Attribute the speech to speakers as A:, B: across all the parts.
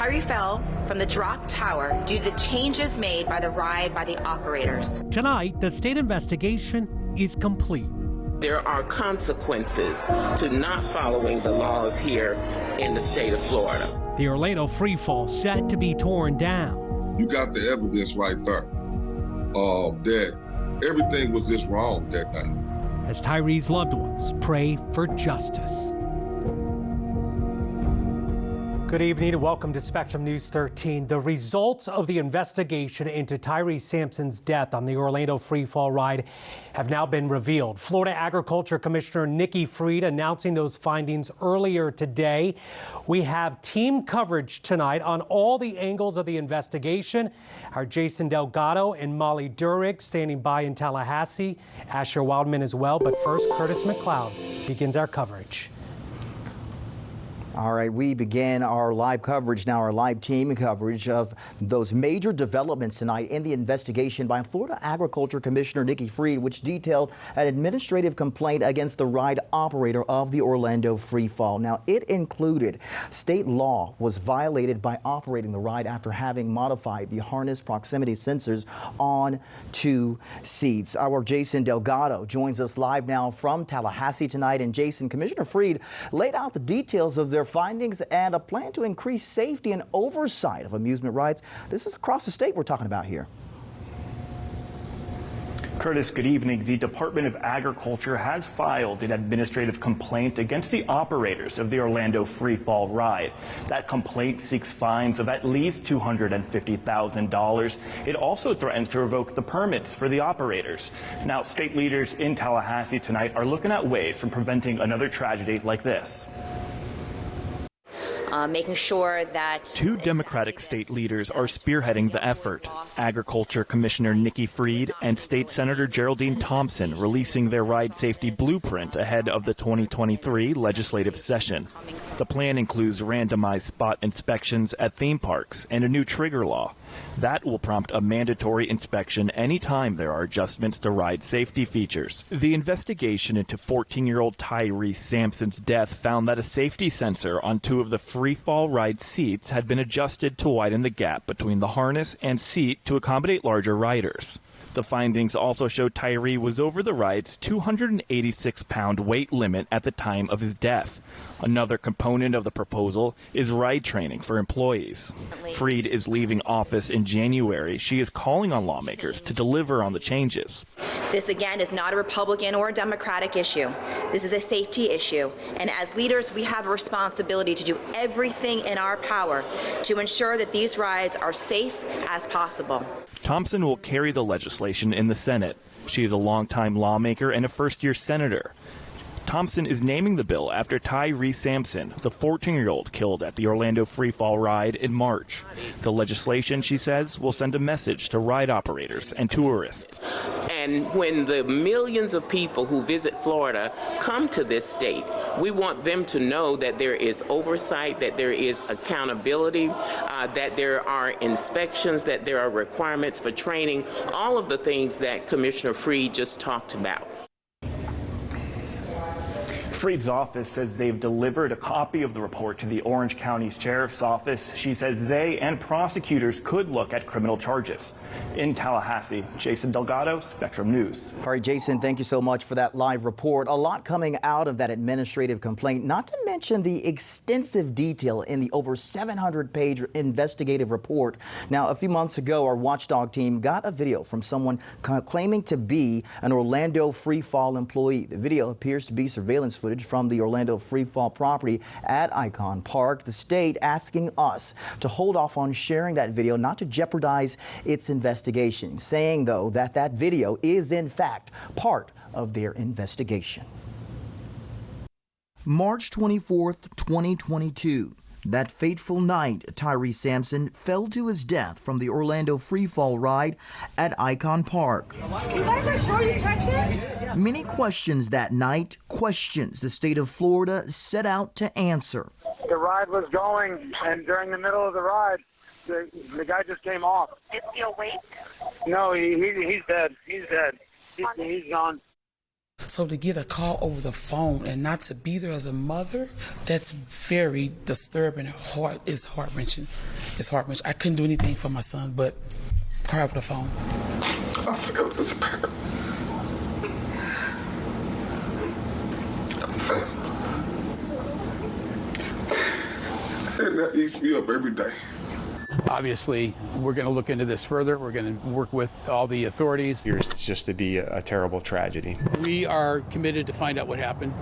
A: Tyree fell from the drop tower due to the changes made by the ride by the operators.
B: Tonight, the state investigation is complete.
C: There are consequences to not following the laws here in the state of Florida.
B: The Orlando freefall set to be torn down.
D: You got the evidence right there that everything was just wrong that night.
B: As Tyree's loved ones pray for justice. Good evening and welcome to Spectrum News 13. The results of the investigation into Tyree Sampson's death on the Orlando freefall ride have now been revealed. Florida Agriculture Commissioner Nikki Fried announcing those findings earlier today. We have team coverage tonight on all the angles of the investigation. Our Jason Delgado and Molly Durick standing by in Tallahassee. Asher Wildman as well. But first, Curtis McLeod begins our coverage.
E: All right, we begin our live coverage now, our live team coverage of those major developments tonight in the investigation by Florida Agriculture Commissioner Nikki Fried, which detailed an administrative complaint against the ride operator of the Orlando freefall. Now, it included state law was violated by operating the ride after having modified the harness proximity sensors on 2 seats. Our Jason Delgado joins us live now from Tallahassee tonight. And Jason, Commissioner Fried laid out the details of their findings and a plan to increase safety and oversight of amusement rides. This is across the state we're talking about here.
F: Curtis, good evening. The Department of Agriculture has filed an administrative complaint against the operators of the Orlando freefall ride. That complaint seeks fines of at least $250,000. It also threatens to revoke the permits for the operators. Now, state leaders in Tallahassee tonight are looking at ways from preventing another tragedy like this.
A: Making sure that
F: 2 Democratic state leaders are spearheading the effort. Agriculture Commissioner Nikki Fried and State Senator Geraldine Thompson releasing their ride safety blueprint ahead of the 2023 legislative session. The plan includes randomized spot inspections at theme parks and a new trigger law. That will prompt a mandatory inspection anytime there are adjustments to ride safety features. The investigation into 14-year-old Tyree Sampson's death found that a safety sensor on 2 of the freefall ride seats had been adjusted to widen the gap between the harness and seat to accommodate larger riders. The findings also showed Tyree was over the ride's 286-pound weight limit at the time of his death. Another component of the proposal is ride training for employees. Fried is leaving office in January. She is calling on lawmakers to deliver on the changes.
A: this, again, is not a Republican or a Democratic issue. This is a safety issue. And as leaders, we have a responsibility to do everything in our power to ensure that these rides are safe as possible.
F: Thompson will carry the legislation in the Senate. She is a longtime lawmaker and a first-year senator. Thompson is naming the bill after Tyree Sampson, the 14-year-old killed at the Orlando freefall ride in March. The legislation, she says, will send a message to ride operators and tourists.
C: And when the millions of people who visit Florida come to this state, we want them to know that there is oversight, that there is accountability, that there are inspections, that there are requirements for training, all of the things that Commissioner Fried just talked about.
F: Fried's office says they've delivered a copy of the report to the Orange County Sheriff's Office. She says they and prosecutors could look at criminal charges. In Tallahassee, Jason Delgado, Spectrum News.
E: All right, Jason, thank you so much for that live report. A lot coming out of that administrative complaint, not to mention the extensive detail in the over 700-page investigative report. Now, a few months ago, our watchdog team got a video from someone claiming to be an Orlando freefall employee. The video appears to be surveillance footage from the Orlando freefall property at Icon Park. The state asking us to hold off on sharing that video, not to jeopardize its investigation, saying, though, that that video is, in fact, part of their investigation. March 24th, 2022. That fateful night, Tyree Sampson fell to his death from the Orlando freefall ride at Icon Park.
G: You guys are sure you checked it?
E: Many questions that night, questions the state of Florida set out to answer.
H: The ride was going, and during the middle of the ride, the guy just came off.
G: Is he awake?
H: No, he's dead. He's dead. He's gone.
I: So to get a call over the phone and not to be there as a mother, that's very disturbing. It's heart-wrenching. It's heart-wrenching. I couldn't do anything for my son but cry over the phone.
D: I failed as a parent. I failed. And that eats me up every day.
J: Obviously, we're going to look into this further. We're going to work with all the authorities.
K: It's just to be a terrible tragedy.
J: We are committed to find out what happened.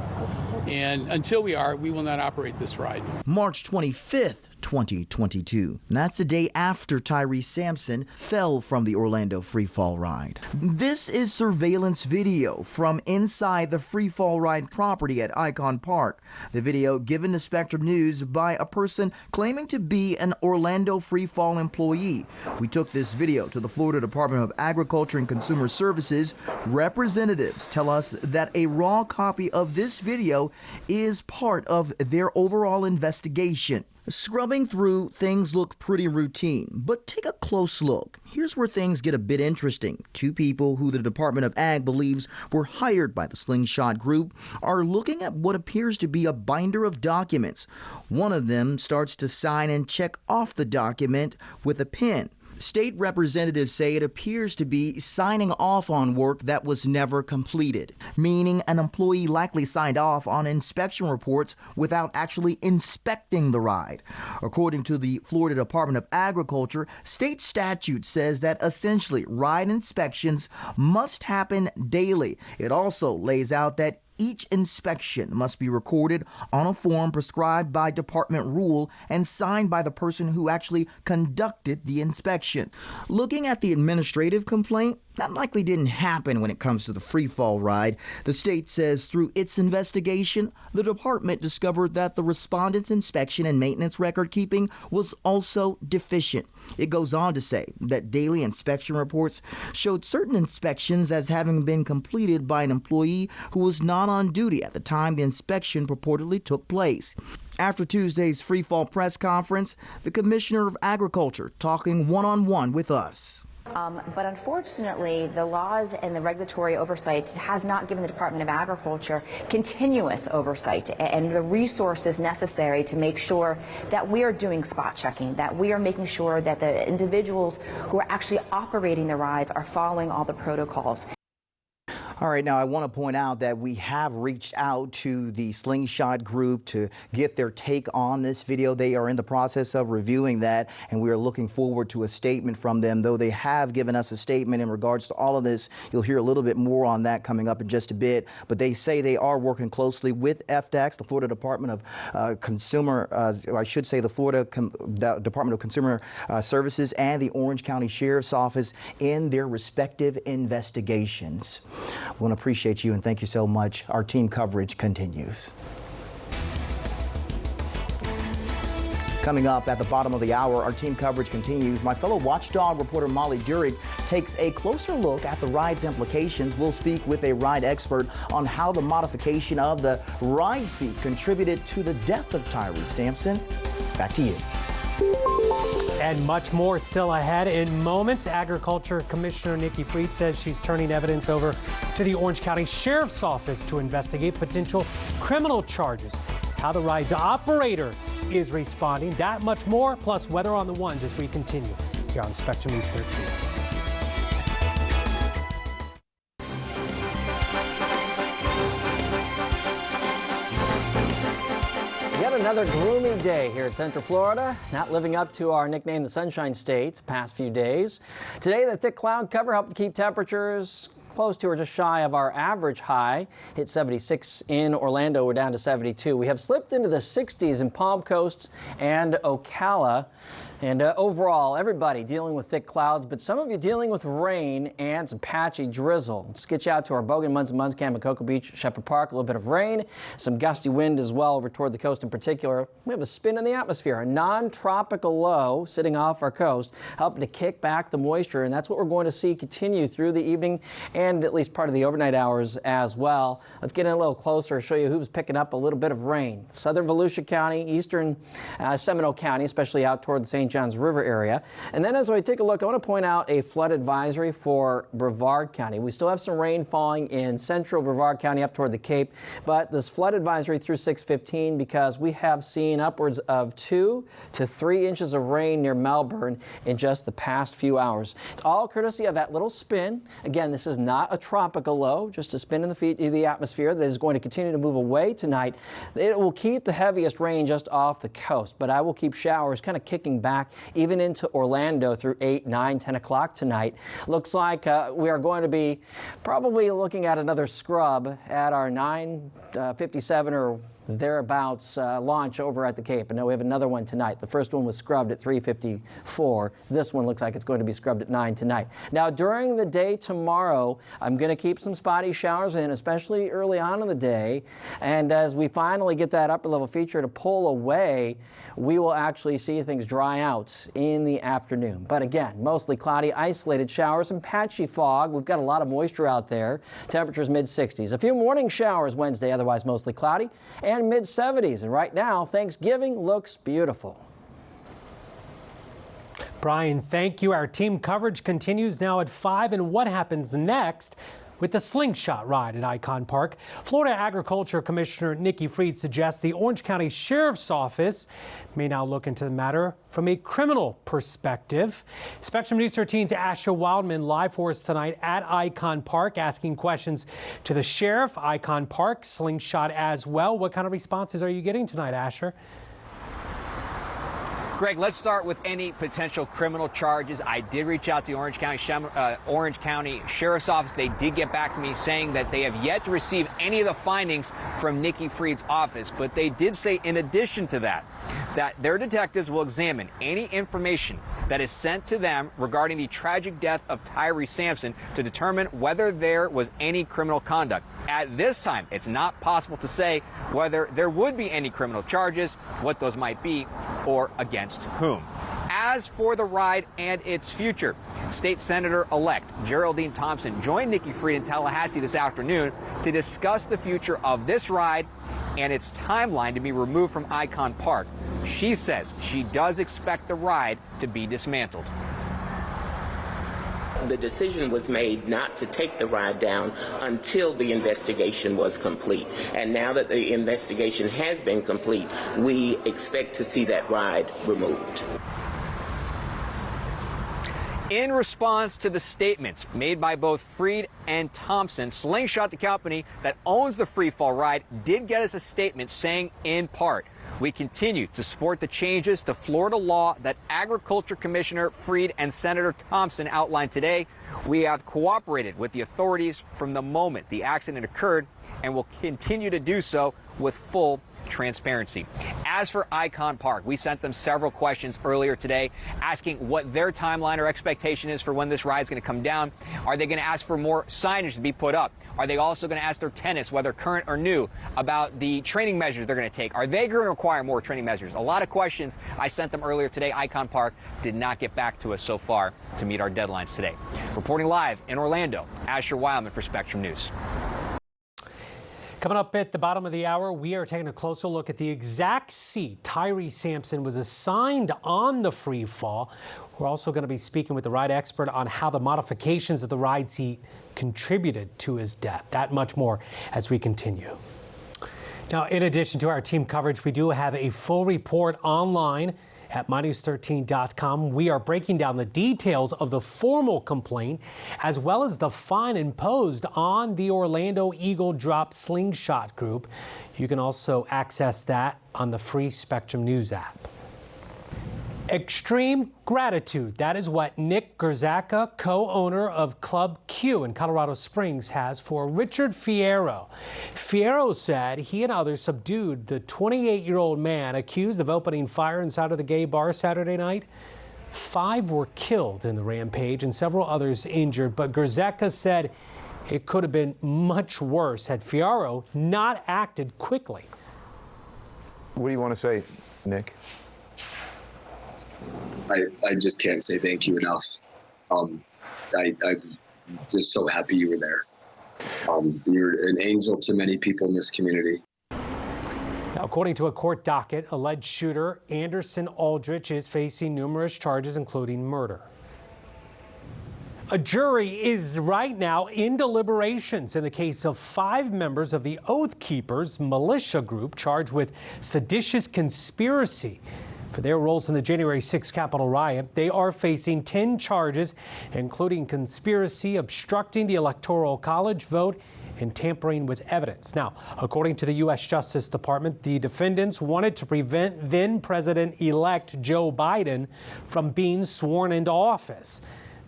J: And until we are, we will not operate this ride.
E: March 25th, 2022. That's the day after Tyree Sampson fell from the Orlando freefall ride. This is surveillance video from inside the freefall ride property at Icon Park. The video given to Spectrum News by a person claiming to be an Orlando freefall employee. We took this video to the Florida Department of Agriculture and Consumer Services. Representatives tell us that a raw copy of this video is part of their overall investigation. Scrubbing through, things look pretty routine, but take a close look. Here's where things get a bit interesting. Two people who the Department of Ag believes were hired by the Slingshot Group are looking at what appears to be a binder of documents. One of them starts to sign and check off the document with a pen. State representatives say it appears to be signing off on work that was never completed, meaning an employee likely signed off on inspection reports without actually inspecting the ride. According to the Florida Department of Agriculture, state statute says that essentially ride inspections must happen daily. It also lays out that each inspection must be recorded on a form prescribed by department rule and signed by the person who actually conducted the inspection. Looking at the administrative complaint, that likely didn't happen when it comes to the freefall ride. The state says through its investigation, the department discovered that the respondent's inspection and maintenance record keeping was also deficient. It goes on to say that daily inspection reports showed certain inspections as having been completed by an employee who was not on duty at the time the inspection purportedly took place. After Tuesday's freefall press conference, the Commissioner of Agriculture talking one-on-one with us.
A: But unfortunately, the laws and the regulatory oversight has not given the Department of Agriculture continuous oversight and the resources necessary to make sure that we are doing spot checking, that we are making sure that the individuals who are actually operating the rides are following all the protocols.
E: All right, now I want to point out that we have reached out to the Slingshot Group to get their take on this video. They are in the process of reviewing that, and we are looking forward to a statement from them, though they have given us a statement in regards to all of this. You'll hear a little bit more on that coming up in just a bit, but they say they are working closely with FDACS, the Florida Department of the Florida Department of Consumer Services and the Orange County Sheriff's Office in their respective investigations. I want to appreciate you and thank you so much. Our team coverage continues. Coming up at the bottom of the hour, our team coverage continues. My fellow watchdog reporter Molly Durig takes a closer look at the ride's implications. We'll speak with a ride expert on how the modification of the ride seat contributed to the death of Tyree Sampson. Back to you.
B: And much more still ahead in moments. Agriculture Commissioner Nikki Fried says she's turning evidence over to the Orange County Sheriff's Office to investigate potential criminal charges. How the ride's operator is responding. That much more, plus weather on the ones as we continue here on Spectrum News 13.
L: Another gloomy day here at Central Florida, not living up to our nickname, the Sunshine State, past few days. Today, the thick cloud cover helped keep temperatures close to or just shy of our average high. Hit 76 in Orlando, we're down to 72. We have slipped into the 60s in Palm Coast and Ocala. And overall, everybody dealing with thick clouds, but some of you dealing with rain and some patchy drizzle. Let's get you out to our Bogan, Munscam, and Cocoa Beach, Shepherd Park. A little bit of rain, some gusty wind as well over toward the coast in particular. We have a spin in the atmosphere, a non-tropical low sitting off our coast, helping to kick back the moisture, and that's what we're going to see continue through the evening and at least part of the overnight hours as well. Let's get in a little closer, show you who's picking up a little bit of rain. Southern Volusia County, eastern Seminole County, especially out toward the St. Johns River area. And then as we take a look, I want to point out a flood advisory for Brevard County. We still have some rain falling in central Brevard County up toward the Cape, but this flood advisory through 6:15 because we have seen upwards of 2 to 3 inches of rain near Melbourne in just the past few hours. It's all courtesy of that little spin. Again, this is not a tropical low, just a spin in the atmosphere that is going to continue to move away tonight. It will keep the heaviest rain just off the coast, but I will keep showers kind of kicking back even into Orlando through 8, 9, 10 o'clock tonight. Looks like we are going to be probably looking at another scrub at our 9:57 or thereabouts launch over at the Cape. I know we have another one tonight. The first one was scrubbed at 3:54. This one looks like it's going to be scrubbed at 9 tonight. Now, during the day tomorrow, I'm going to keep some spotty showers in, especially early on in the day. And as we finally get that upper level feature to pull away, we will actually see things dry out in the afternoon. But again, mostly cloudy, isolated showers and patchy fog. We've got a lot of moisture out there. Temperatures mid-60s. A few morning showers Wednesday, otherwise mostly cloudy, and mid-70s. And right now, Thanksgiving looks beautiful.
B: Brian, thank you. Our team coverage continues now at 5. And what happens next with the slingshot ride at Icon Park? Florida Agriculture Commissioner Nikki Fried suggests the Orange County Sheriff's Office may now look into the matter from a criminal perspective. Spectrum News 13's Asher Wildman live for us tonight at Icon Park, asking questions to the sheriff, Icon Park, slingshot as well. What kind of responses are you getting tonight, Asher?
M: Greg, let's start with any potential criminal charges. I did reach out to the Orange County Sheriff's Office. They did get back to me saying that they have yet to receive any of the findings from Nikki Fried's office. But they did say, in addition to that, that their detectives will examine any information that is sent to them regarding the tragic death of Tyree Sampson to determine whether there was any criminal conduct. At this time, it's not possible to say whether there would be any criminal charges, what those might be, or against whom. As for the ride and its future, State Senator-elect Geraldine Thompson joined Nikki Fried in Tallahassee this afternoon to discuss the future of this ride and its timeline to be removed from Icon Park. She says she does expect the ride to be dismantled.
C: The decision was made not to take the ride down until the investigation was complete. And now that the investigation has been complete, we expect to see that ride removed.
M: In response to the statements made by both Fried and Thompson, Slingshot, the company that owns the freefall ride, did get us a statement saying, in part, we continue to support the changes to Florida law that Agriculture Commissioner Fried and Senator Thompson outlined today. We have cooperated with the authorities from the moment the accident occurred and will continue to do so with full transparency. As for Icon Park, we sent them several questions earlier today asking what their timeline or expectation is for when this ride is going to come down. Are they going to ask for more signage to be put up? Are they also going to ask their tenants, whether current or new, about the training measures they're going to take? Are they going to require more training measures? A lot of questions I sent them earlier today. Icon Park did not get back to us so far to meet our deadlines today. Reporting live in Orlando, Asher Wildman for Spectrum News.
B: Coming up at the bottom of the hour, we are taking a closer look at the exact seat Tyree Sampson was assigned on the free fall. We're also going to be speaking with the ride expert on how the modifications of the ride seat contributed to his death. That much more as we continue. Now, in addition to our team coverage, we do have a full report online at mynews13.com. We are breaking down the details of the formal complaint as well as the fine imposed on the Orlando Eagle Drop Slingshot Group. You can also access that on the free Spectrum News app. Extreme gratitude. That is what Nick Gerzaka, co-owner of Club Q in Colorado Springs, has for Richard Fierro. Fierro said he and others subdued the 28-year-old man accused of opening fire inside of the gay bar Saturday night. 5 were killed in the rampage and several others injured, but Gerzaka said it could have been much worse had Fierro not acted quickly.
K: What do you want to say, Nick?
N: I just can't say thank you enough. I've just so happy you were there. You're an angel to many people in this community.
B: Now, according to a court docket, alleged shooter Anderson Aldrich is facing numerous charges, including murder. A jury is right now in deliberations in the case of 5 members of the Oath Keepers militia group charged with seditious conspiracy for their roles in the January 6th Capitol riot. They are facing 10 charges, including conspiracy, obstructing the Electoral College vote, and tampering with evidence. Now, according to the U.S. Justice Department, the defendants wanted to prevent then-President-elect Joe Biden from being sworn into office.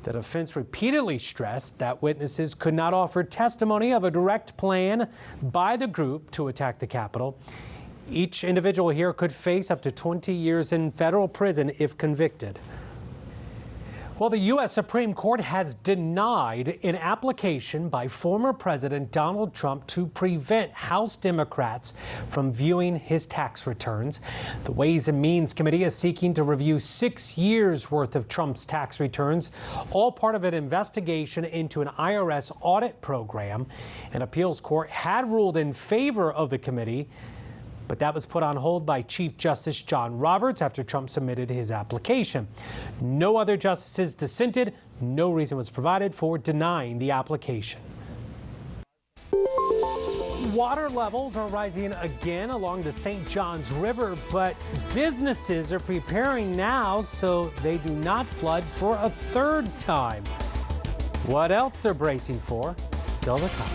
B: The defense repeatedly stressed that witnesses could not offer testimony of a direct plan by the group to attack the Capitol. Each individual here could face up to 20 years in federal prison if convicted. Well, the U.S. Supreme Court has denied an application by former President Donald Trump to prevent House Democrats from viewing his tax returns. The Ways and Means Committee is seeking to review 6 years' worth of Trump's tax returns, all part of an investigation into an IRS audit program. An appeals court had ruled in favor of the committee, but that was put on hold by Chief Justice John Roberts after Trump submitted his application. No other justices dissented. No reason was provided for denying the application. Water levels are rising again along the St. Johns River, but businesses are preparing now so they do not flood for a 3rd time. What else they're bracing for, still to come.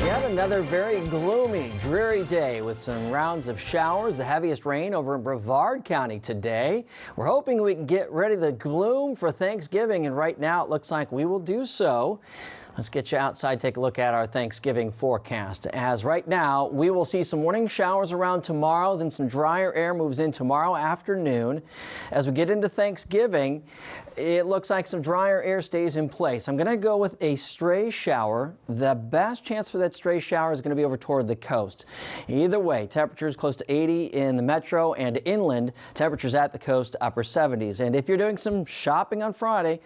L: Yet another very gloomy, dreary day with some rounds of showers, the heaviest rain over in Brevard County today. We're hoping we can get rid of the gloom for Thanksgiving, and right now it looks like we will do so. Let's get you outside, take a look at our Thanksgiving forecast. As right now, we will see some morning showers around tomorrow, then some drier air moves in tomorrow afternoon. As we get into Thanksgiving, it looks like some drier air stays in place. I'm going to go with a stray shower. The best chance for that stray shower is going to be over toward the coast. Either way, temperatures close to 80 in the metro and inland. Temperatures at the coast, upper 70s. And if you're doing some shopping on Friday,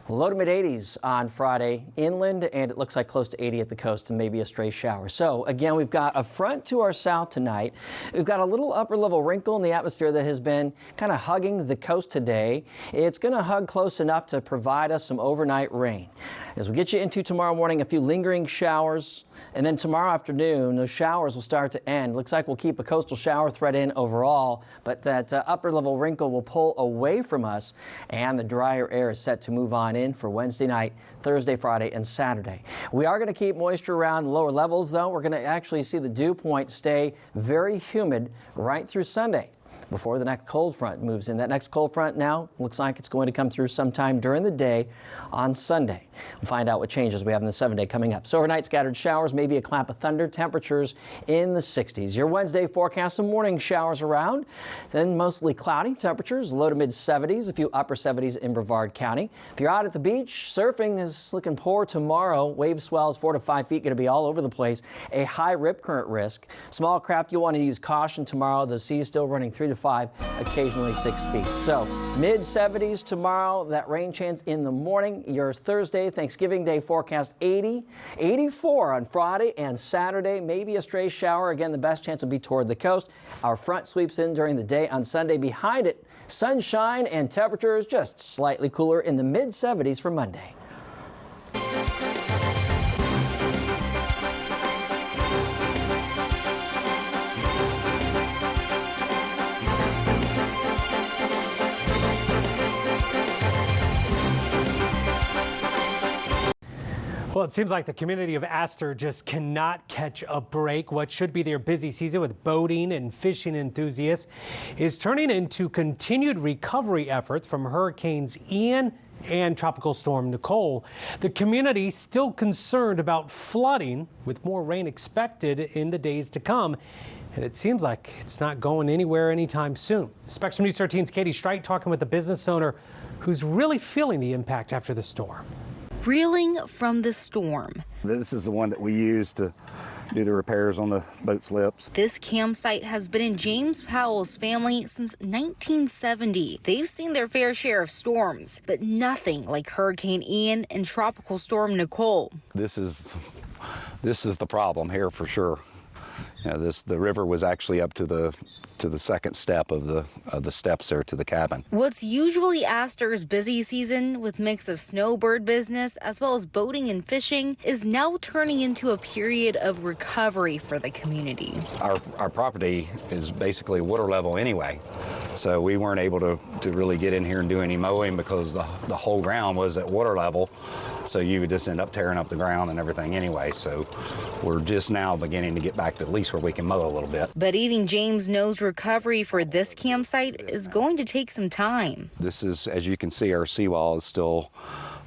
L: low to mid 80s on Friday inland, and it looks like close to 80 at the coast and maybe a stray shower. So again, we've got a front to our south tonight. We've got a little upper level wrinkle in the atmosphere that has been kind of hugging the coast today. It's going to hug close enough to provide us some overnight rain. As we get you into tomorrow morning, a few lingering showers, and then tomorrow afternoon, those showers will start to end. Looks like we'll keep a coastal shower threat in overall, but that upper level wrinkle will pull away from us, and the drier air is set to move on in for Wednesday night, Thursday, Friday, and Saturday. We are going to keep moisture around lower levels, though. We're going to actually see the dew point stay very humid right through Sunday before the next cold front moves in. That next cold front now looks like it's going to come through sometime during the day on Sunday. We'll find out what changes we have in the 7-day coming up. So overnight scattered showers, maybe a clap of thunder, temperatures in the 60s. Your Wednesday forecast, some morning showers around, then mostly cloudy, temperatures low to mid 70s, a few upper 70s in Brevard County. If you're out at the beach, surfing is looking poor tomorrow. Wave swells 4 to 5 feet, going to be all over the place. A high rip current risk. Small craft, you'll want to use caution tomorrow. The sea is still running 3 to 5, occasionally 6 feet. So mid 70s tomorrow, that rain chance in the morning. Your Thursday, Thanksgiving Day forecast 80, 84 on Friday and Saturday. Maybe a stray shower. Again, the best chance will be toward the coast. Our front sweeps in during the day on Sunday. Behind it, sunshine and temperatures just slightly cooler in the mid 70s for Monday.
B: Well, it seems like the community of Astor just cannot catch a break. What should be their busy season with boating and fishing enthusiasts is turning into continued recovery efforts from Hurricanes Ian and Tropical Storm Nicole. The community still concerned about flooding with more rain expected in the days to come. And it seems like it's not going anywhere anytime soon. Spectrum News 13's Katie Strite talking with the business owner who's really feeling the impact after the storm.
O: Reeling from the storm.
P: This is the one that we use to
O: do the repairs on the boat slips.
P: This campsite has been in James Powell's family since 1970. They've seen their fair share of storms, but nothing like Hurricane Ian and Tropical Storm Nicole.
O: This is the problem here for sure. You know, the river was actually up to the second step of the steps there to the cabin.
P: What's usually Astor's busy season with mix of snowbird business as well as boating and fishing is now turning into a period of recovery for the community.
O: Our property is basically water level anyway, so we weren't able to really get in here and do any mowing because the whole ground was at water level, so you would just end up tearing up the ground and everything anyway. So we're just now beginning to get back to at least where we can mow a little bit.
P: But even James knows recovery for this campsite is going to take some time.
O: This is, as you can see, our seawall is still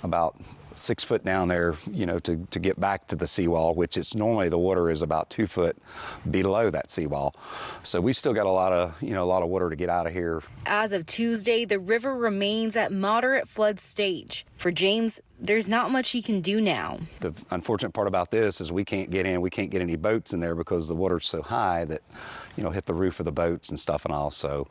O: about 6 foot down there, you know, to get back to the seawall, which it's normally the water is about 2 foot below that seawall. So we still got a lot of water to get out of here.
P: As of Tuesday, the river remains at moderate flood stage. For James, there's not much he can do now.
O: The unfortunate part about this is we can't get in, we can't get any boats in there because the water's so high that, you know, hit the roof of the boats and stuff and all. So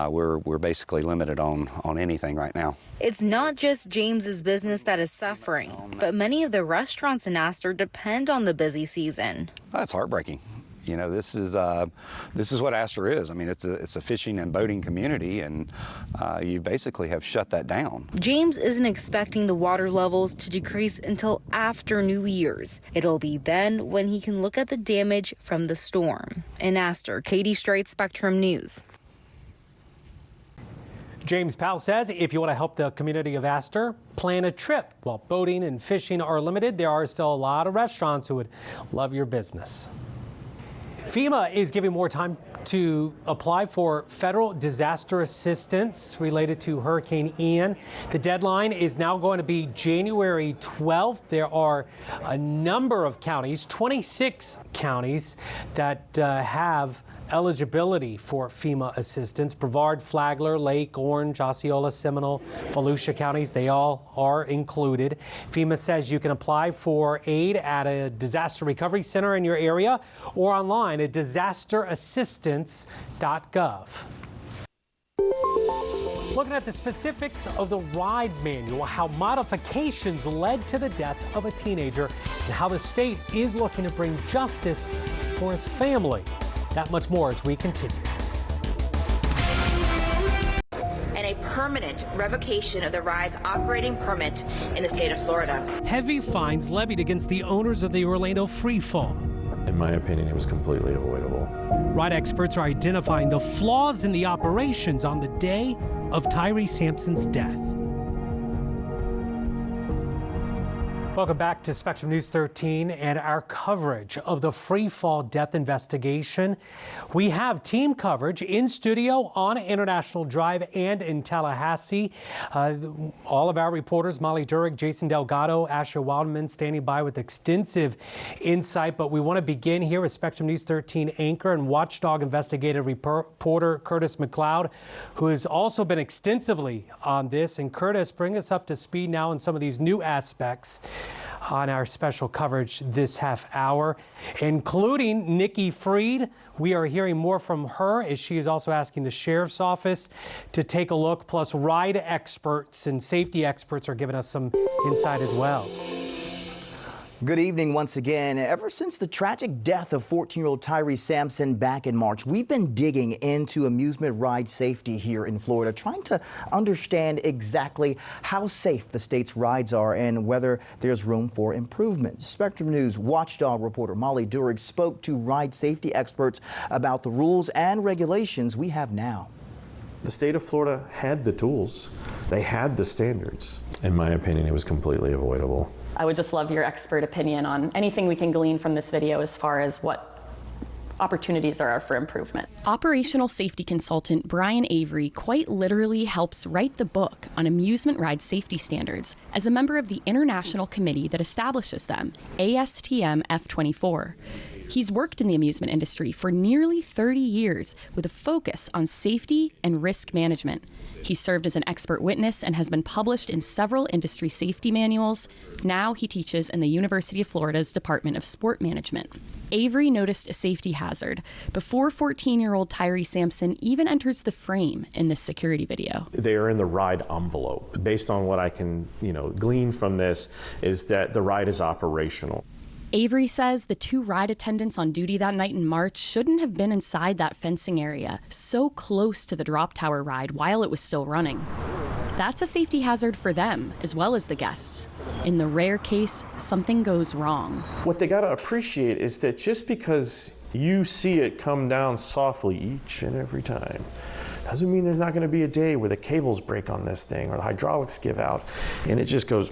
O: we're basically limited on anything right now.
P: It's not just James's business that is suffering, but many of the restaurants in Astor depend on the busy season.
O: That's heartbreaking. You know, this is what Astor is. I mean, it's a fishing and boating community, and you basically have shut that down.
P: James isn't expecting the water levels to decrease until after New Year's. It'll be then when he can look at the damage from the storm. In Astor, Katie Straight, Spectrum News.
B: James Powell says if you want to help the community of Astor plan a trip while boating and fishing are limited, there are still a lot of restaurants who would love your business. FEMA is giving more time to apply for federal disaster assistance related to Hurricane Ian. The deadline is now going to be January 12th. There are a number of counties, 26 counties, that have eligibility for FEMA assistance. Brevard, Flagler, Lake, Orange, Osceola, Seminole, Volusia counties, they all are included. FEMA says you can apply for aid at a disaster recovery center in your area or online at disasterassistance.gov. Looking at the specifics of the ride manual, how modifications led to the death of a teenager, and how the state is looking to bring justice for his family. That much more as we continue.
A: And a permanent revocation of the ride's operating permit in the state of Florida.
B: Heavy fines levied against the owners of the Orlando Free Fall.
Q: In my opinion, it was completely avoidable.
B: Ride experts are identifying the flaws in the operations on the day of Tyree Sampson's death. Welcome back to Spectrum News 13 and our coverage of the free fall death investigation. We have team coverage in studio on International Drive and in Tallahassee. All of our reporters, Molly Durig, Jason Delgado, Asher Wildman, standing by with extensive insight. But we want to begin here with Spectrum News 13 anchor and watchdog investigative reporter Curtis McLeod, who has also been extensively on this. And Curtis, bring us up to speed now on some of these new aspects on our special coverage this half hour, including Nikki Fried. We are hearing more from her as she is also asking the sheriff's office to take a look, plus ride experts and safety experts are giving us some insight as well.
E: Good evening once again. Ever since the tragic death of 14-year-old Tyree Sampson back in March, we've been digging into amusement ride safety here in Florida, trying to understand exactly how safe the state's rides are and whether there's room for improvement. Spectrum News watchdog reporter Molly Durig spoke to ride safety experts about the rules and regulations we have now.
Q: The state of Florida had the tools. They had the standards. In my opinion, it was completely avoidable.
R: I would just love your expert opinion on anything we can glean from this video as far as what opportunities there are for improvement.
S: Operational safety consultant Brian Avery quite literally helps write the book on amusement ride safety standards as a member of the international committee that establishes them, ASTM F24. He's worked in the amusement industry for nearly 30 years with a focus on safety and risk management. He served as an expert witness and has been published in several industry safety manuals. Now he teaches in the University of Florida's Department of Sport Management. Avery noticed a safety hazard before 14-year-old Tyree Sampson even enters the frame in this security video.
Q: They are in the ride envelope. Based on what I can, glean from this is that the ride is operational.
S: Avery says the 2 ride attendants on duty that night in March shouldn't have been inside that fencing area, so close to the drop tower ride while it was still running. That's a safety hazard for them, as well as the guests. In the rare case, something goes wrong.
Q: What they gotta appreciate is that just because you see it come down softly each and every time, doesn't mean there's not gonna be a day where the cables break on this thing or the hydraulics give out and it just goes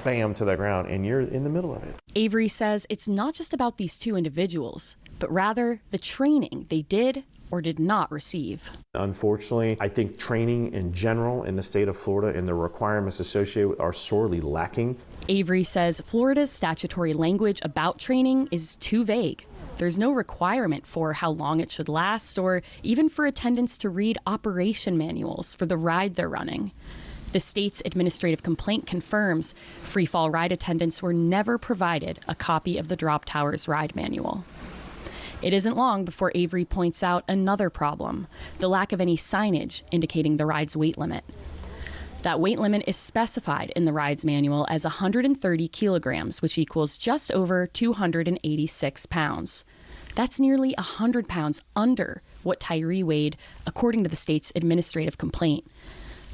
Q: bam to the ground and you're in the middle of it.
S: Avery says it's not just about these 2 individuals, but rather the training they did or did not receive.
Q: Unfortunately, I think training in general in the state of Florida and the requirements associated with are sorely lacking.
S: Avery says Florida's statutory language about training is too vague. There's no requirement for how long it should last or even for attendants to read operation manuals for the ride they're running. The state's administrative complaint confirms free-fall ride attendants were never provided a copy of the Drop Tower's ride manual. It isn't long before Avery points out another problem, the lack of any signage indicating the ride's weight limit. That weight limit is specified in the ride's manual as 130 kilograms, which equals just over 286 pounds. That's nearly 100 pounds under what Tyree weighed, according to the state's administrative complaint.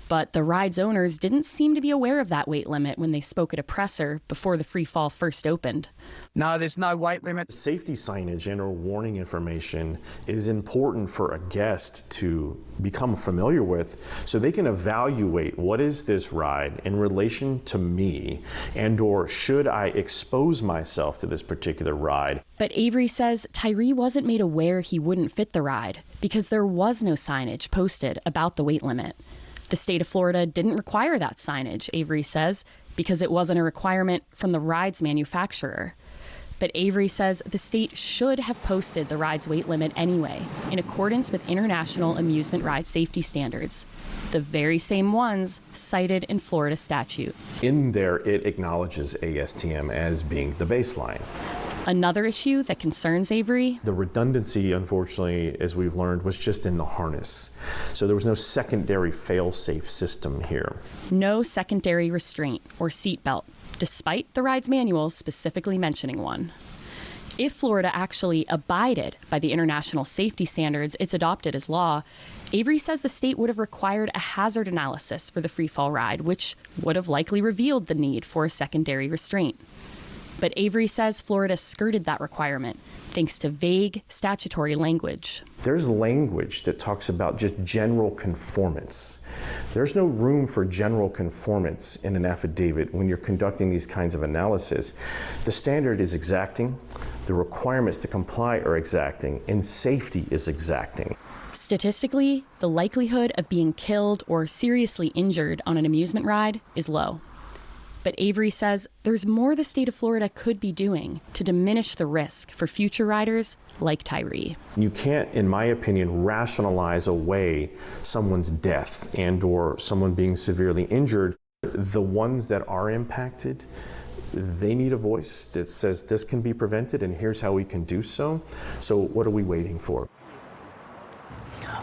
S: But the ride's owners didn't seem to be aware of that weight limit when they spoke at a presser before the free fall first opened.
T: No, there's no weight limit.
Q: Safety signage and or warning information is important for a guest to become familiar with so they can evaluate what is this ride in relation to me and or should I expose myself to this particular ride.
S: But Avery says Tyree wasn't made aware he wouldn't fit the ride because there was no signage posted about the weight limit. The state of Florida didn't require that signage, Avery says, because it wasn't a requirement from the ride's manufacturer. But Avery says the state should have posted the ride's weight limit anyway, in accordance with international amusement ride safety standards, the very same ones cited in Florida statute.
Q: In there, it acknowledges ASTM as being the baseline.
S: Another issue that concerns Avery?
Q: The redundancy, unfortunately, as we've learned, was just in the harness. So there was no secondary fail-safe system here.
S: No secondary restraint or seatbelt, despite the ride's manual specifically mentioning one. If Florida actually abided by the international safety standards it's adopted as law, Avery says the state would have required a hazard analysis for the freefall ride, which would have likely revealed the need for a secondary restraint. But Avery says Florida skirted that requirement thanks to vague statutory language.
Q: There's language that talks about just general conformance. There's no room for general conformance in an affidavit when you're conducting these kinds of analysis. The standard is exacting, the requirements to comply are exacting, and safety is exacting.
S: Statistically, the likelihood of being killed or seriously injured on an amusement ride is low. But Avery says there's more the state of Florida could be doing to diminish the risk for future riders like Tyree.
Q: You can't, in my opinion, rationalize away someone's death and or someone being severely injured. The ones that are impacted, they need a voice that says this can be prevented and here's how we can do so. So what are we waiting for?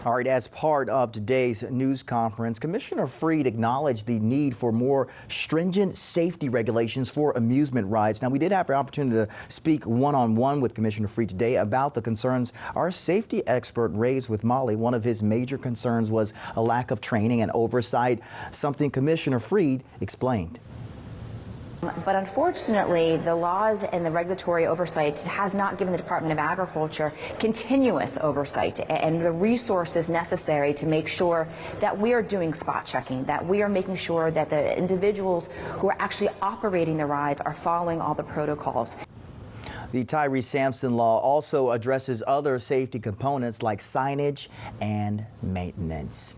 E: All right, as part of today's news conference, Commissioner Freed acknowledged the need for more stringent safety regulations for amusement rides. Now, we did have the opportunity to speak one-on-one with Commissioner Freed today about the concerns our safety expert raised with Molly. One of his major concerns was a lack of training and oversight, something Commissioner Freed explained.
A: But unfortunately, the laws and the regulatory oversight has not given the Department of Agriculture continuous oversight and the resources necessary to make sure that we are doing spot checking, that we are making sure that the individuals who are actually operating the rides are following all the protocols.
E: The Tyree Sampson law also addresses other safety components like signage and maintenance.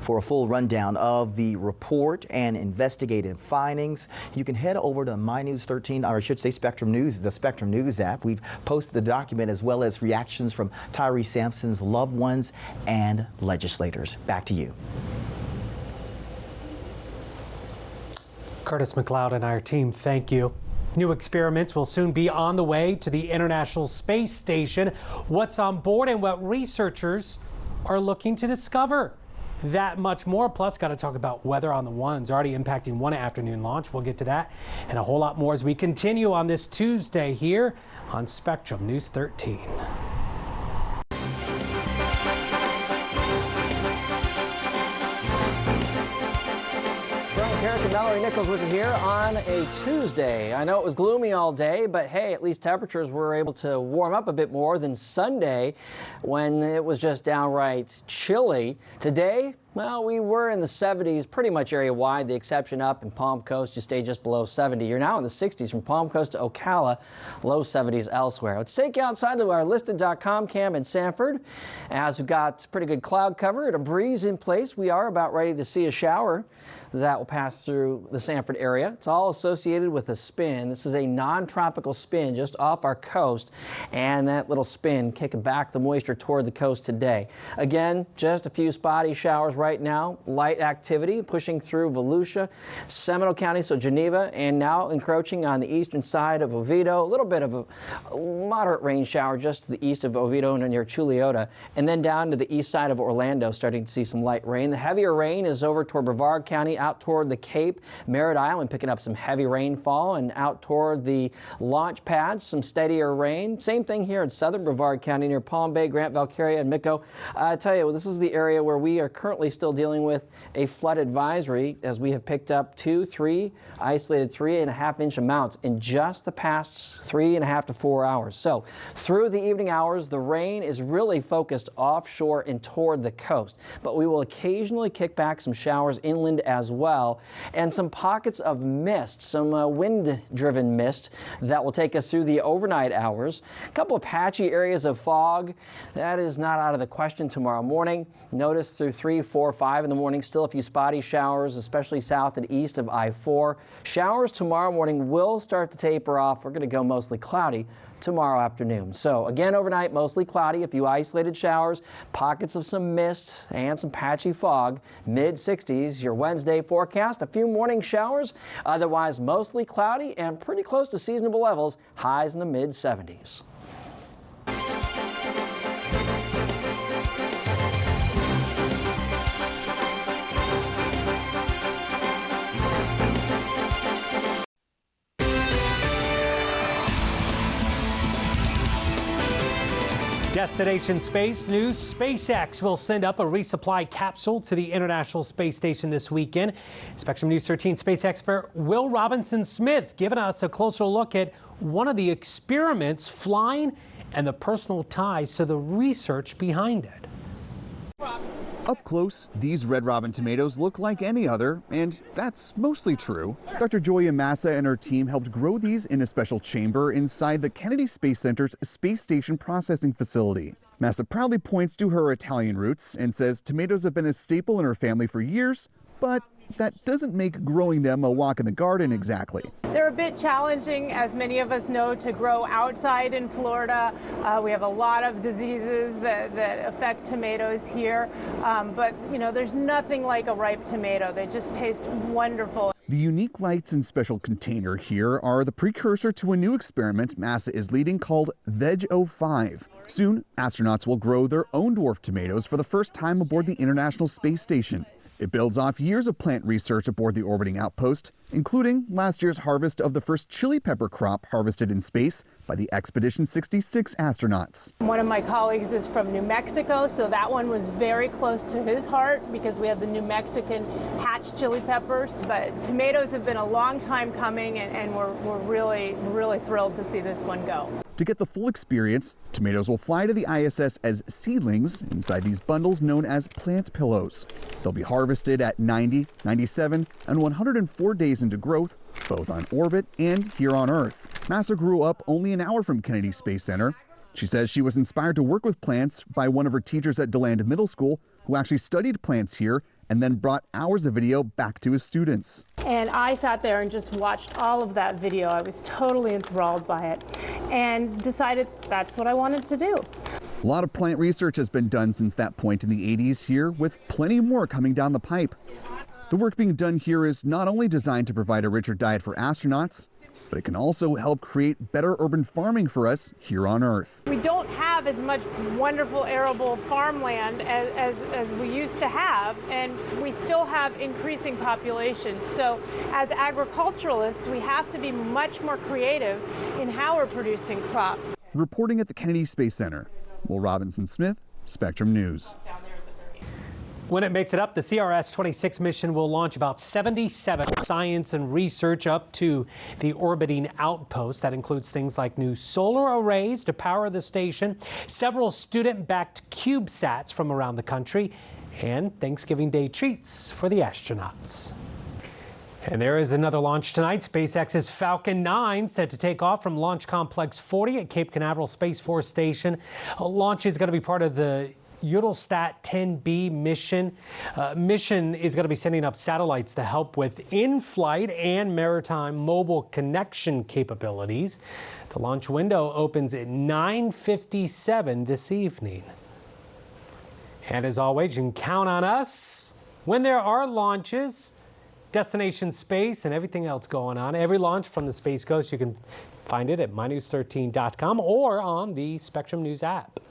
E: For a full rundown of the report and investigative findings, you can head over to My News 13, or I should say Spectrum News, the Spectrum News app. We've posted the document as well as reactions from Tyree Sampson's loved ones and legislators. Back to you.
B: Curtis McLeod and our team, thank you. New experiments will soon be on the way to the International Space Station. What's on board and what researchers are looking to discover? That much more. Plus, got to talk about weather on the ones already impacting one afternoon launch. We'll get to that and a whole lot more as we continue on this Tuesday here on Spectrum News 13.
L: Carrick and Mallory Nichols with you here on a Tuesday. I know it was gloomy all day, but hey, at least temperatures were able to warm up a bit more than Sunday when it was just downright chilly. Today, well, we were in the 70s pretty much area-wide, the exception up in Palm Coast, you stay just below 70. You're now in the 60s from Palm Coast to Ocala, low 70s elsewhere. Let's take you outside to our listed.com cam in Sanford. As we've got pretty good cloud cover and a breeze in place, we are about ready to see a shower that will pass through the Sanford area. It's all associated with a spin. This is a non-tropical spin just off our coast, and that little spin kicking back the moisture toward the coast today. Again, just a few spotty showers right now. Light activity pushing through Volusia, Seminole County, so Geneva, and now encroaching on the eastern side of Oviedo. A little bit of a moderate rain shower just to the east of Oviedo and near Chuliota, and then down to the east side of Orlando, starting to see some light rain. The heavier rain is over toward Brevard County, out toward the Cape, Merritt Island, picking up some heavy rainfall, and out toward the launch pads, some steadier rain. Same thing here in southern Brevard County near Palm Bay, Grant, Valkyria, and Mico. I tell you, this is the area where we are currently still dealing with a flood advisory, as we have picked up isolated 3.5-inch amounts in just the past 3.5 to 4 hours. So through the evening hours, the rain is really focused offshore and toward the coast, but we will occasionally kick back some showers inland as well, and some pockets of mist, some wind-driven mist that will take us through the overnight hours. A couple of patchy areas of fog. That is not out of the question tomorrow morning. Notice through 3, 4, 5 in the morning, still a few spotty showers, especially south and east of I-4. Showers tomorrow morning will start to taper off. We're going to go mostly cloudy tomorrow afternoon. So again, overnight, mostly cloudy, a few isolated showers, pockets of some mist and some patchy fog, mid-60s. Your Wednesday forecast, a few morning showers, otherwise mostly cloudy and pretty close to seasonable levels, highs in the mid-70s.
B: Destination Space News. SpaceX will send up a resupply capsule to the International Space Station this weekend. Spectrum News 13 space expert Will Robinson-Smith giving us a closer look at one of the experiments flying and the personal ties to the research behind it.
U: Up close, these red robin tomatoes look like any other, and that's mostly true. Dr. Joya Massa and her team helped grow these in a special chamber inside the Kennedy Space Center's Space Station Processing Facility. Massa proudly points to her Italian roots and says tomatoes have been a staple in her family for years, but that doesn't make growing them a walk in the garden exactly.
V: They're a bit challenging, as many of us know, to grow outside in Florida. We have a lot of diseases that affect tomatoes here, but you know, there's nothing like a ripe tomato. They just taste wonderful.
U: The unique lights and special container here are the precursor to a new experiment Massa is leading called Veg-05. Soon, astronauts will grow their own dwarf tomatoes for the first time aboard the International Space Station. It builds off years of plant research aboard the orbiting outpost, including last year's harvest of the first chili pepper crop harvested in space by the Expedition 66 astronauts.
V: One of my colleagues is from New Mexico, so that one was very close to his heart because we have the New Mexican hatch chili peppers. But tomatoes have been a long time coming, and we're really, really thrilled to see this one go.
U: To get the full experience, tomatoes will fly to the ISS as seedlings inside these bundles known as plant pillows. They'll be harvested at 90, 97, and 104 days into growth, both on orbit and here on Earth. Massa grew up only an hour from Kennedy Space Center. She says she was inspired to work with plants by one of her teachers at DeLand Middle School, who actually studied plants here and then brought hours of video back to his students.
V: And I sat there and just watched all of that video. I was totally enthralled by it and decided that's what I wanted to do.
U: A lot of plant research has been done since that point in the 80s here, with plenty more coming down the pipe. The work being done here is not only designed to provide a richer diet for astronauts, but it can also help create better urban farming for us here on Earth.
V: We don't have as much wonderful arable farmland as we used to have, and we still have increasing populations. So as agriculturalists, we have to be much more creative in how we're producing crops.
U: Reporting at the Kennedy Space Center, Will Robinson-Smith, Spectrum News.
B: When it makes it up, the CRS-26 mission will launch about 77 science and research up to the orbiting outpost. That includes things like new solar arrays to power the station, several student-backed CubeSats from around the country, and Thanksgiving Day treats for the astronauts. And there is another launch tonight. SpaceX's Falcon 9 set to take off from Launch Complex 40 at Cape Canaveral Space Force Station. Launch is going to be part of the Eutelsat 10B mission. Mission is going to be sending up satellites to help with in-flight and maritime mobile connection capabilities. The launch window opens at 9:57 this evening. And as always, you can count on us when there are launches, destination space, and everything else going on. Every launch from the Space Coast, you can find it at mynews13.com or on the Spectrum News app.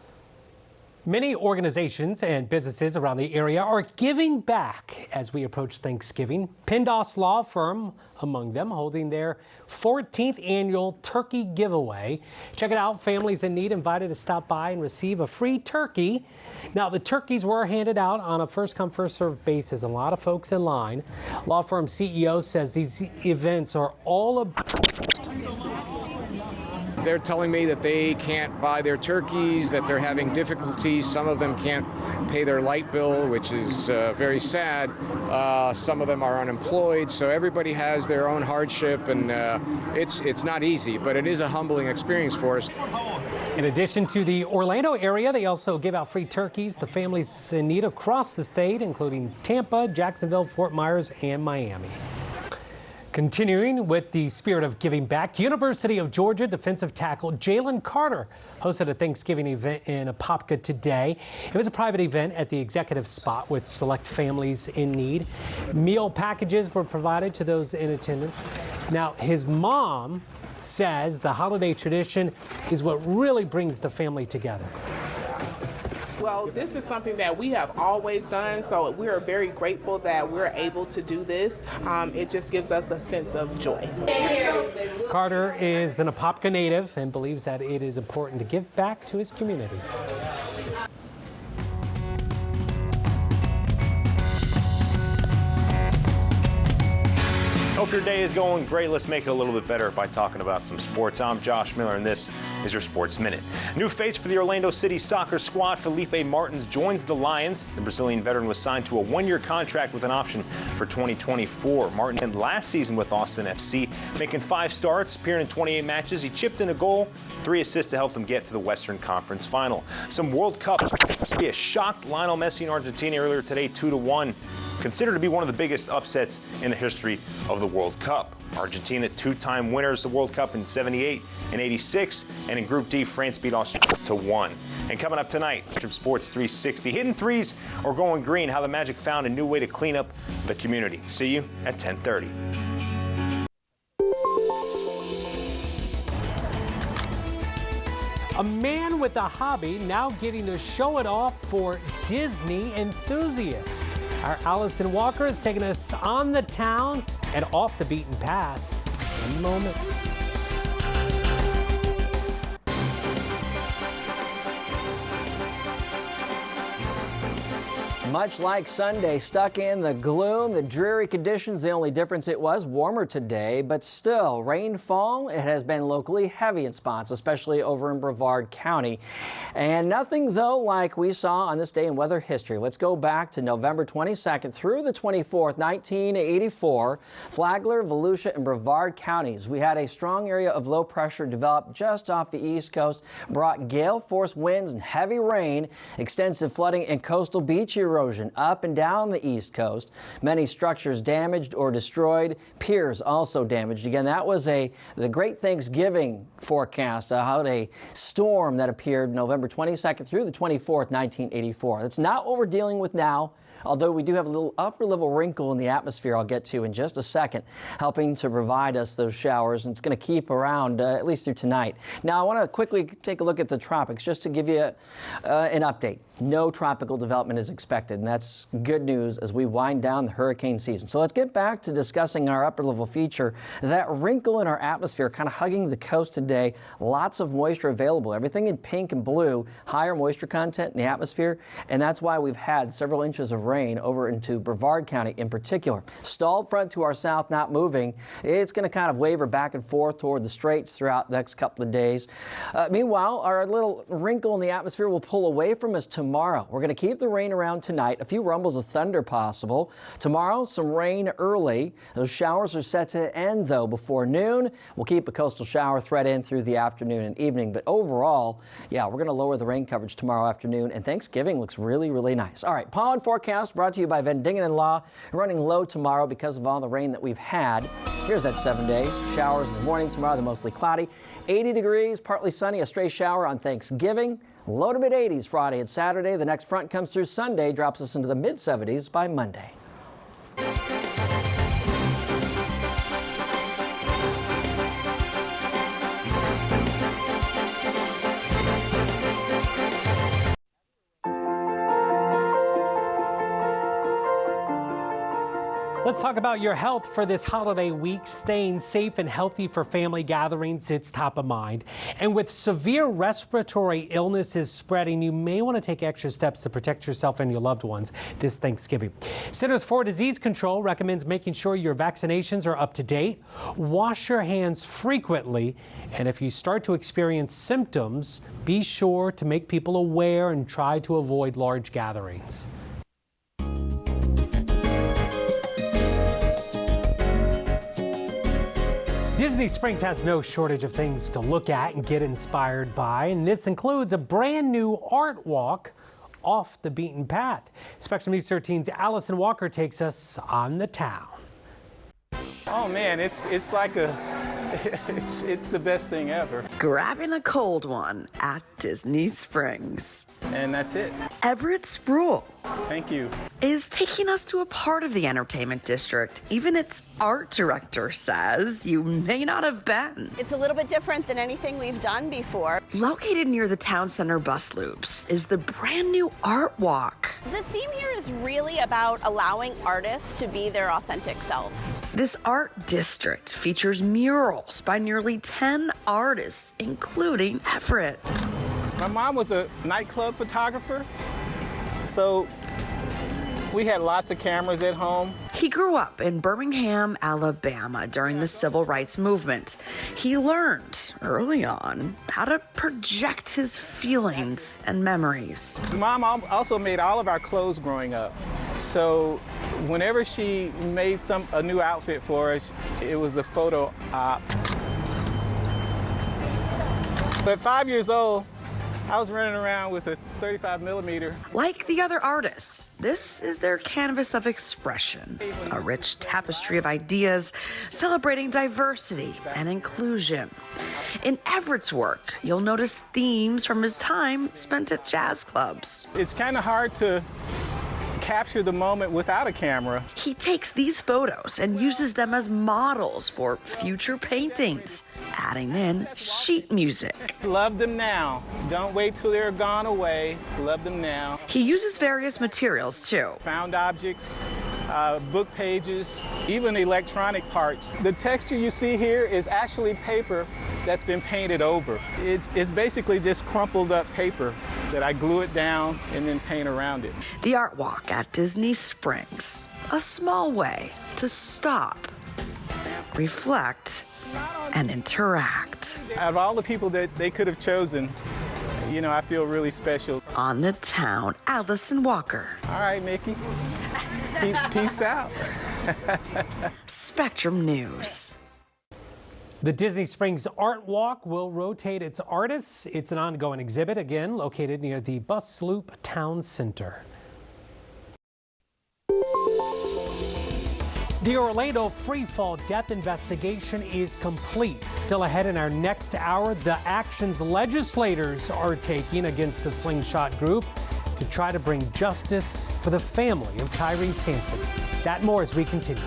B: Many organizations and businesses around the area are giving back as we approach Thanksgiving. Pindos Law Firm among them, holding their 14th annual turkey giveaway. Check it out. Families in need invited to stop by and receive a free turkey. Now, the turkeys were handed out on a first-come, first-served basis. A lot of folks in line. Law firm CEO says these events are all about.
F: They're telling me that they can't buy their turkeys, that they're having difficulties. Some of them can't pay their light bill, which is very sad. Some of them are unemployed, so everybody has their own hardship, and it's not easy, but it is a humbling experience for us.
B: In addition to the Orlando area, they also give out free turkeys to families in need across the state, including Tampa, Jacksonville, Fort Myers, and Miami. Continuing with the spirit of giving back, University of Georgia defensive tackle Jalen Carter hosted a Thanksgiving event in Apopka today. It was a private event at the executive spot with select families in need. Meal packages were provided to those in attendance. Now, his mom says the holiday tradition is what really brings the family together.
G: Well, this is something that we have always done, so we are very grateful that we're able to do this. It just gives us a sense of joy.
B: Carter is an Apopka native and believes that it is important to give back to his community.
W: Hope your day is going great. Let's make it a little bit better by talking about some sports. I'm Josh Miller, and this is your Sports Minute. New face for the Orlando City soccer squad, Felipe Martins, joins the Lions. The Brazilian veteran was signed to a one-year contract with an option for 2024. Martins ended last season with Austin FC, making 5 starts, appearing in 28 matches. He chipped in a goal, 3 assists to help them get to the Western Conference Final. Some World Cup. A shocked Lionel Messi in Argentina earlier today, 2-1. Considered to be one of the biggest upsets in the history of the World Cup. Argentina, 2-time winners of the World Cup in 78 and 86, and in Group D, France beat Australia 1. And coming up tonight, Sports 360, hitting threes or going green, how the Magic found a new way to clean up the community. See you at 10:30.
B: A man with a hobby now getting to show it off for Disney enthusiasts. Our Allison Walker is taking us on the town and off the beaten path in moments.
L: Much like Sunday, stuck in the gloom, the dreary conditions. The only difference, it was warmer today, but still, rainfall, it has been locally heavy in spots, especially over in Brevard County. And nothing, though, like we saw on this day in weather history. Let's go back to November 22nd through the 24th, 1984. Flagler, Volusia, and Brevard counties. We had a strong area of low pressure develop just off the East Coast, brought gale force winds and heavy rain, extensive flooding in coastal beachy roads, erosion up and down the East Coast. Many structures damaged or destroyed. Piers also damaged. Again, that was the Great Thanksgiving forecast, a holiday storm that appeared November 22nd through the 24th, 1984. That's not what we're dealing with now, although we do have a little upper level wrinkle in the atmosphere I'll get to in just a second, helping to provide us those showers, and it's going to keep around at least through tonight. Now, I want to quickly take a look at the tropics just to give you an update. No tropical development is expected, and that's good news as we wind down the hurricane season. So let's get back to discussing our upper level feature. That wrinkle in our atmosphere kind of hugging the coast today. Lots of moisture available. Everything in pink and blue, higher moisture content in the atmosphere, and that's why we've had several inches of rain over into Brevard County in particular. Stalled front to our south, not moving. It's going to kind of waver back and forth toward the straits throughout the next couple of days. Meanwhile, our little wrinkle in the atmosphere will pull away from us tomorrow. We're going to keep the rain around tonight. A few rumbles of thunder possible. Tomorrow, some rain early. Those showers are set to end, though, before noon. We'll keep a coastal shower threat in through the afternoon and evening. But overall, yeah, we're going to lower the rain coverage tomorrow afternoon, and Thanksgiving looks really, really nice. All right, pollen forecast brought to you by Van Dingen & Law. Running low tomorrow because of all the rain that we've had. Here's that 7-day. Showers in the morning tomorrow, they're mostly cloudy. 80 degrees, partly sunny, a stray shower on Thanksgiving. Low to mid-80s Friday and Saturday. The next front comes through Sunday, drops us into the mid-70s by Monday.
B: Let's talk about your health for this holiday week. Staying safe and healthy for family gatherings, it's top of mind. And with severe respiratory illnesses spreading, you may want to take extra steps to protect yourself and your loved ones this Thanksgiving. Centers for Disease Control recommends making sure your vaccinations are up to date. Wash your hands frequently. And if you start to experience symptoms, be sure to make people aware and try to avoid large gatherings. Disney Springs has no shortage of things to look at and get inspired by, and this includes a brand new art walk off the beaten path. Spectrum News 13's Allison Walker takes us on the town.
D: Oh man, it's like it's the best thing ever.
H: Grabbing a cold one at Disney Springs.
D: And that's it.
H: Everett Spruill.
D: Thank you.
H: Is taking us to a part of the entertainment district even its art director says you may not have been.
I: It's a little bit different than anything we've done before.
H: Located near the town center bus loops is the brand new art walk.
I: The theme here is really about allowing artists to be their authentic selves.
H: This art district features murals by nearly 10 artists, including Everett.
D: My mom was a nightclub photographer, so we had lots of cameras at home.
H: He grew up in Birmingham, Alabama during the Civil Rights Movement. He learned early on how to project his feelings and memories.
D: Mom also made all of our clothes growing up. So whenever she made a new outfit for us, it was a photo op. But at 5 years old, I was running around with a 35 millimeter.
H: Like the other artists, this is their canvas of expression, a rich tapestry of ideas celebrating diversity and inclusion. In Everett's work, you'll notice themes from his time spent at jazz clubs.
D: It's kind of hard to capture the moment without a camera.
H: He takes these photos and uses them as models for future paintings, adding in sheet music.
D: Love them now. Don't wait till they're gone away. Love them now.
H: He uses various materials too.
D: Found objects, book pages, even electronic parts. The texture you see here is actually paper that's been painted over. It's basically just crumpled up paper that I glue it down and then paint around it.
H: The art walk at Disney Springs, a small way to stop, reflect, and interact.
D: Out of all the people that they could have chosen, you know, I feel really special.
H: On the town, Allison Walker.
D: All right, Mickey. Peace out.
H: Spectrum News.
B: The Disney Springs Art Walk will rotate its artists. It's an ongoing exhibit, again, located near the Bus Loop Town Center. The Orlando freefall death investigation is complete. Still ahead in our next hour, the actions legislators are taking against the Slingshot Group to try to bring justice for the family of Tyree Sampson. That and more as we continue.